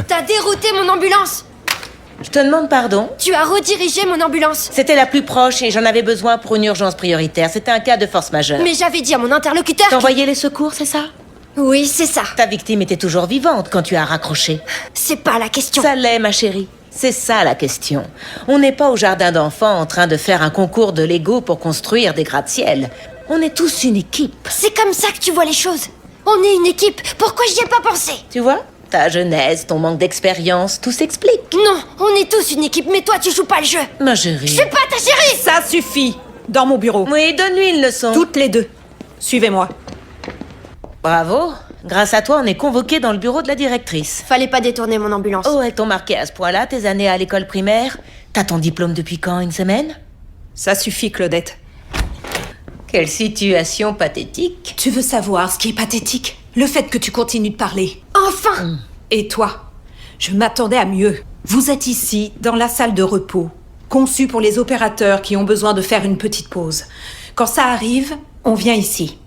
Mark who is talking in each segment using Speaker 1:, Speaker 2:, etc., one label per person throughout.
Speaker 1: T'as dérouté mon ambulance!
Speaker 2: Je te demande pardon.
Speaker 1: Tu as redirigé mon ambulance!
Speaker 2: C'était la plus proche et j'en avais besoin pour une urgence prioritaire. C'était un cas de force majeure.
Speaker 1: Mais j'avais dit à mon interlocuteur
Speaker 2: T'as envoyé les secours, c'est ça?
Speaker 1: Oui, c'est ça.
Speaker 2: Ta victime était toujours vivante quand tu as raccroché.
Speaker 1: C'est pas la question.
Speaker 2: Ça l'est, ma chérie. C'est ça la question. On n'est pas au jardin d'enfants en train de faire un concours de Lego pour construire des gratte-ciel. On est tous une équipe.
Speaker 1: C'est comme ça que tu vois les choses. On est une équipe. Pourquoi j'y ai pas pensé?
Speaker 2: Tu vois? Ta jeunesse, ton manque d'expérience, tout s'explique.
Speaker 1: Non, on est tous une équipe, mais toi tu joues pas le jeu.
Speaker 2: Ma chérie.
Speaker 1: Je suis pas ta chérie!
Speaker 3: Ça suffit. Dans mon bureau.
Speaker 2: Oui, donne-lui une leçon.
Speaker 3: Toutes les deux. Suivez-moi.
Speaker 2: Bravo. Grâce à toi, on est convoqué dans le bureau de la directrice.
Speaker 1: Fallait pas détourner mon ambulance.
Speaker 2: Oh, elles t'ont marqué à ce point-là, tes années à l'école primaire? T'as ton diplôme depuis quand, une semaine?
Speaker 3: Ça suffit, Claudette.
Speaker 2: Quelle situation pathétique.
Speaker 3: Tu veux savoir ce qui est pathétique? Le fait que tu continues de parler.
Speaker 1: Enfin!
Speaker 3: Et toi? Je m'attendais à mieux. Vous êtes ici, dans la salle de repos, conçue pour les opérateurs qui ont besoin de faire une petite pause. Quand ça arrive, on vient ici.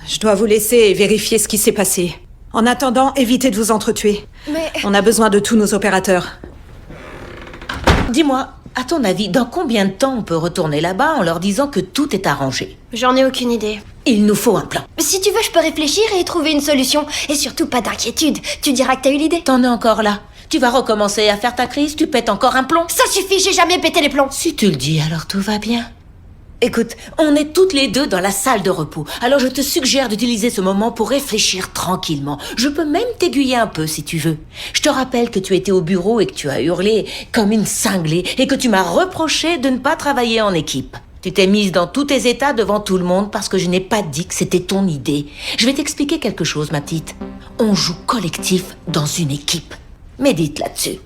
Speaker 3: Je dois vous laisser vérifier ce qui s'est passé. En attendant, évitez de vous entretuer.
Speaker 1: Mais...
Speaker 3: On a besoin de tous nos opérateurs.
Speaker 2: Dis-moi, à ton avis, dans combien de temps on peut retourner là-bas en leur disant que tout est arrangé?
Speaker 1: J'en ai aucune idée.
Speaker 2: Il nous faut un plan.
Speaker 1: Si tu veux, je peux réfléchir et trouver une solution. Et surtout, pas d'inquiétude. Tu diras que t'as eu l'idée.
Speaker 2: T'en es encore là. Tu vas recommencer à faire ta crise, tu pètes encore un plomb.
Speaker 1: Ça suffit, j'ai jamais pété les plombs.
Speaker 2: Si tu le dis, alors tout va bien. Écoute, on est toutes les deux dans la salle de repos. Alors je te suggère d'utiliser ce moment pour réfléchir tranquillement. Je peux même t'aiguiller un peu si tu veux. Je te rappelle que tu étais au bureau et que tu as hurlé comme une cinglée et que tu m'as reproché de ne pas travailler en équipe. Tu t'es mise dans tous tes états devant tout le monde parce que je n'ai pas dit que c'était ton idée. Je vais t'expliquer quelque chose, ma petite. On joue collectif dans une équipe. Médite là-dessus.